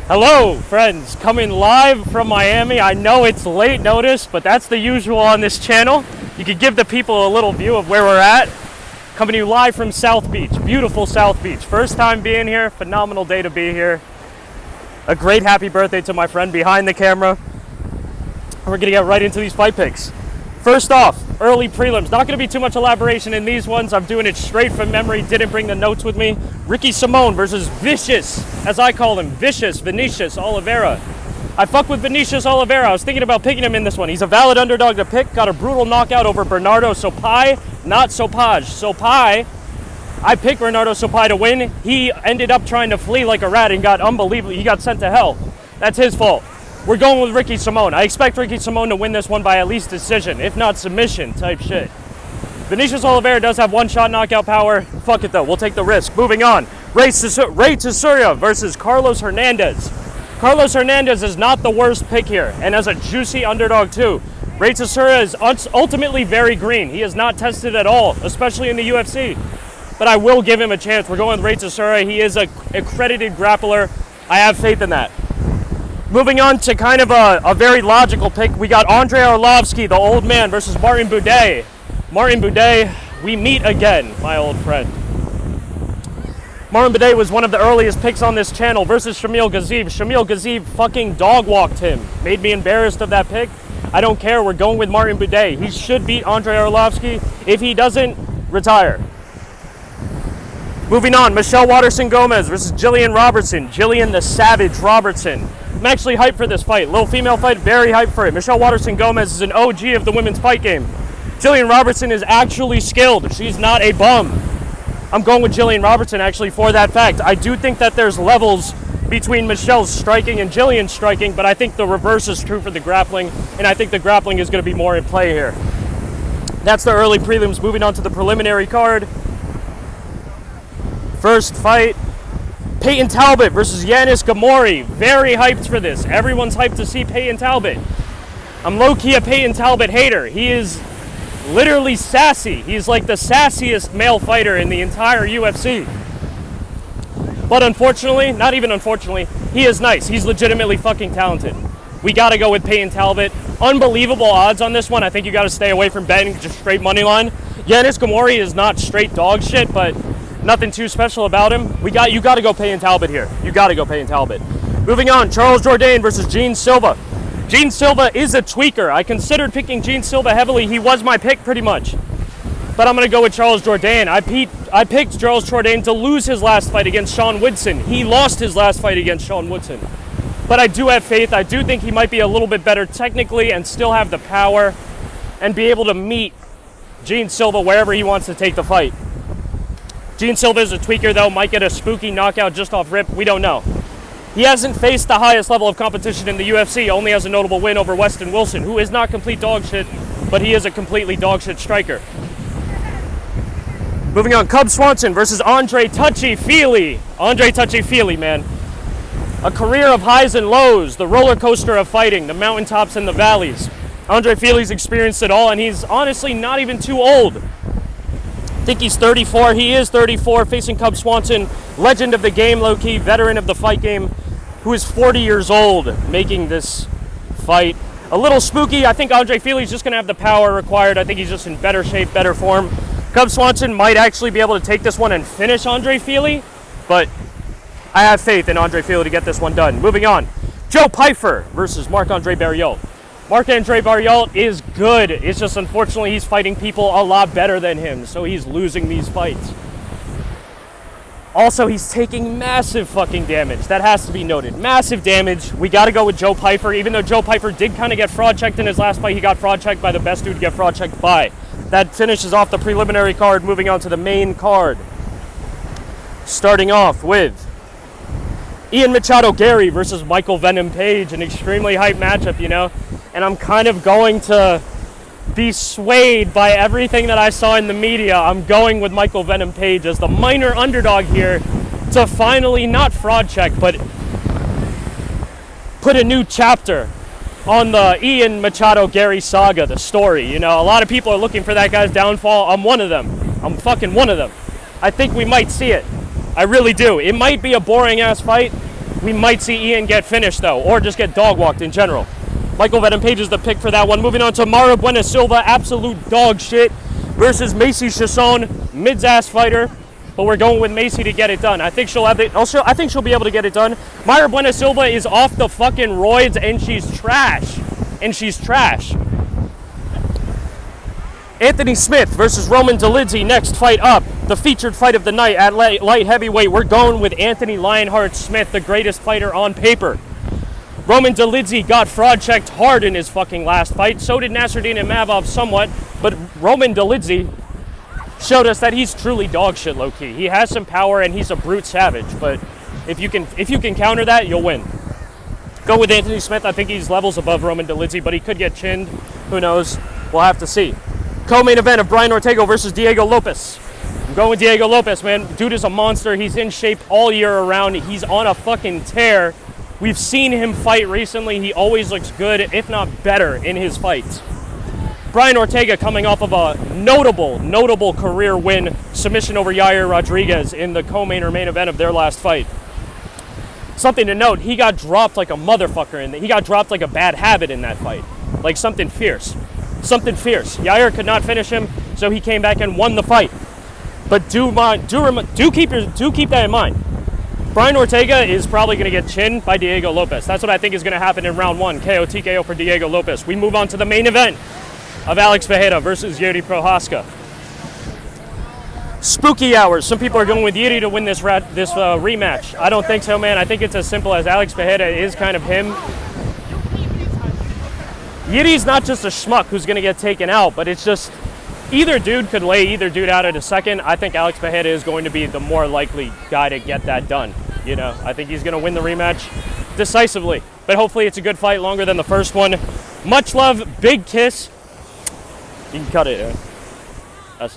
Hello, friends, coming live from Miami. I know it's late notice, but that's the usual on this channel. You could give the people a little view of where we're at. Coming to you live from South Beach, beautiful South Beach. First time being here, phenomenal day to be here. A great happy birthday to my friend behind the camera. We're gonna get right into these fight picks. First off, early prelims. Not gonna be too much elaboration in these ones. I'm doing it straight from memory, didn't bring the notes with me. Ricky Simón versus Vicious, as I call him, Vinicius Oliveira. I fuck with Vinicius Oliveira. I was thinking about picking him in this one. He's a valid underdog to pick. Got a brutal knockout over Bernardo Sopai, not Sopaj. Sopai, I picked Bernardo Sopai to win. He ended up trying to flee like a rat and got unbelievably, he got sent to hell. That's his fault. We're going with Ricky Simón. I expect Ricky Simón to win this one by at least decision, if not submission type shit. Vinicius Oliveira does have one-shot knockout power. Fuck it though, we'll take the risk. Moving on, Ray Tsuruya versus Carlos Hernandez. Carlos Hernandez is not the worst pick here, and as a juicy underdog too. Ray Tsuruya is ultimately very green. He is not tested at all, especially in the UFC. But I will give him a chance. We're going with Ray Tsuruya. He is an accredited grappler. I have faith in that. Moving on to kind of a very logical pick, we got Andrei Arlovski, the old man, versus Martin Buday. Martin Buday, we meet again, my old friend. Martin Buday was one of the earliest picks on this channel versus Shamil Gaziev. Shamil Gaziev fucking dog walked him. Made me embarrassed of that pick. I don't care, we're going with Martin Buday. He should beat Andrei Arlovski. If he doesn't, retire. Moving on, Michelle Waterson-Gomez versus Jillian Robertson. Jillian the Savage Robertson. I'm actually hyped for this fight. Little female fight, very hyped for it. Michelle Waterson-Gomez is an OG of the women's fight game. Jillian Robertson is actually skilled. She's not a bum. I'm going with Jillian Robertson actually for that fact. I do think that there's levels between Michelle's striking and Jillian's striking, but I think the reverse is true for the grappling, and I think the grappling is going to be more in play here. That's the early prelims. Moving on to the preliminary card. First fight, Peyton Talbot versus Yanis Gamori. Very hyped for this. Everyone's hyped to see Peyton Talbot. I'm low-key a Peyton Talbot hater. He is literally sassy. He's like the sassiest male fighter in the entire UFC. But unfortunately, not even unfortunately, he is nice. He's legitimately fucking talented. We gotta go with Peyton Talbot. Unbelievable odds on this one. I think you gotta stay away from betting just straight money line. Yanis Gamori is not straight dog shit, but nothing too special about him. You gotta go Peyton Talbot here. You gotta go Peyton Talbot. Moving on, Charles Jourdain versus Gene Silva. Gene Silva is a tweaker. I considered picking Gene Silva heavily. He was my pick pretty much. But I'm gonna go with Charles Jourdain. I picked Charles Jourdain to lose his last fight against Sean Woodson. He lost his last fight against Sean Woodson. But I do have faith. I do think he might be a little bit better technically and still have the power and be able to meet Gene Silva wherever he wants to take the fight. Gene Silva is a tweaker though, might get a spooky knockout just off rip, we don't know. He hasn't faced the highest level of competition in the UFC, only has a notable win over Weston Wilson, who is not complete dog shit, but he is a completely dog shit striker. Moving on, Cub Swanson versus Andre Touchy-Feely. Andre Touchy-Feely, man. A career of highs and lows, the roller coaster of fighting, the mountaintops and the valleys. Andre Feely's experienced it all, and he's honestly not even too old. I think he's 34. He is 34, facing Cub Swanson, legend of the game, low-key, veteran of the fight game, who is 40 years old, making this fight a little spooky. I think Andre Feely's just going to have the power required. I think he's just in better shape, better form. Cub Swanson might actually be able to take this one and finish Andre Feely, but I have faith in Andre Feely to get this one done. Moving on, Joe Pyfer versus Marc-Andre Barriault. Marc-Andre Barriault is good. It's just unfortunately he's fighting people a lot better than him, so he's losing these fights. Also, he's taking massive fucking damage. That has to be noted. Massive damage. We got to go with Joe Pyfer, even though Joe Pyfer did kind of get fraud checked in his last fight. He got fraud checked by the best dude to get fraud checked by. That finishes off the preliminary card, moving on to the main card. Starting off with Ian Machado Gary versus Michael Venom Page, an extremely hype matchup, you know? And I'm kind of going to be swayed by everything that I saw in the media. I'm going with Michael Venom Page as the minor underdog here to finally not fraud check, but put a new chapter on the Ian Machado Gary saga, the story. You know, a lot of people are looking for that guy's downfall. I'm one of them. I'm fucking one of them. I think we might see it. I really do. It might be a boring ass fight, We might see Ian get finished, though, or just get dog-walked in general. Michael Venom Page is the pick for that one. Moving on to Mara Buena Silva, absolute dog shit, versus Macy Chiasson, mid-ass fighter. But we're going with Macy to get it done. I think she'll have it. Also, I think she'll be able to get it done. Mara Buena Silva is off the fucking roids, and she's trash. Anthony Smith versus Roman Dolidze, next fight up. The featured fight of the night at light heavyweight. We're going with Anthony Lionheart Smith, the greatest fighter on paper. Roman Dolidze got fraud checked hard in his fucking last fight. So did Nasruddin Imavov somewhat. But Roman Dolidze showed us that he's truly dog shit low-key. He has some power and he's a brute savage. But if you can counter that, you'll win. Go with Anthony Smith. I think he's levels above Roman Dolidze, but he could get chinned. Who knows? We'll have to see. Co-main event of Brian Ortega versus Diego Lopes. I'm going with Diego Lopes, man. Dude is a monster. He's in shape all year around. He's on a fucking tear. We've seen him fight recently. He always looks good, if not better, in his fights. Brian Ortega coming off of a notable career win, submission over Yair Rodriguez in the co-main or main event of their last fight. Something to note, he got dropped like a motherfucker, he got dropped like a bad habit in that fight. Like something fierce. Yair could not finish him, so he came back and won the fight. But do keep that in mind. Brian Ortega is probably going to get chinned by Diego Lopes. That's what I think is going to happen in round 1. KO TKO for Diego Lopes. We move on to the main event of Alex Pereira versus Jiří Procházka. Spooky hours. Some people are going with Jiří to win this rematch. I don't think so, man. I think it's as simple as Alex Pereira is kind of him. Jiří's not just a schmuck who's going to get taken out, but it's just either dude could lay either dude out at a second. I think Alex Pereira is going to be the more likely guy to get that done. You know, I think he's going to win the rematch decisively. But hopefully it's a good fight, longer than the first one. Much love, big kiss. You can cut it. That's it.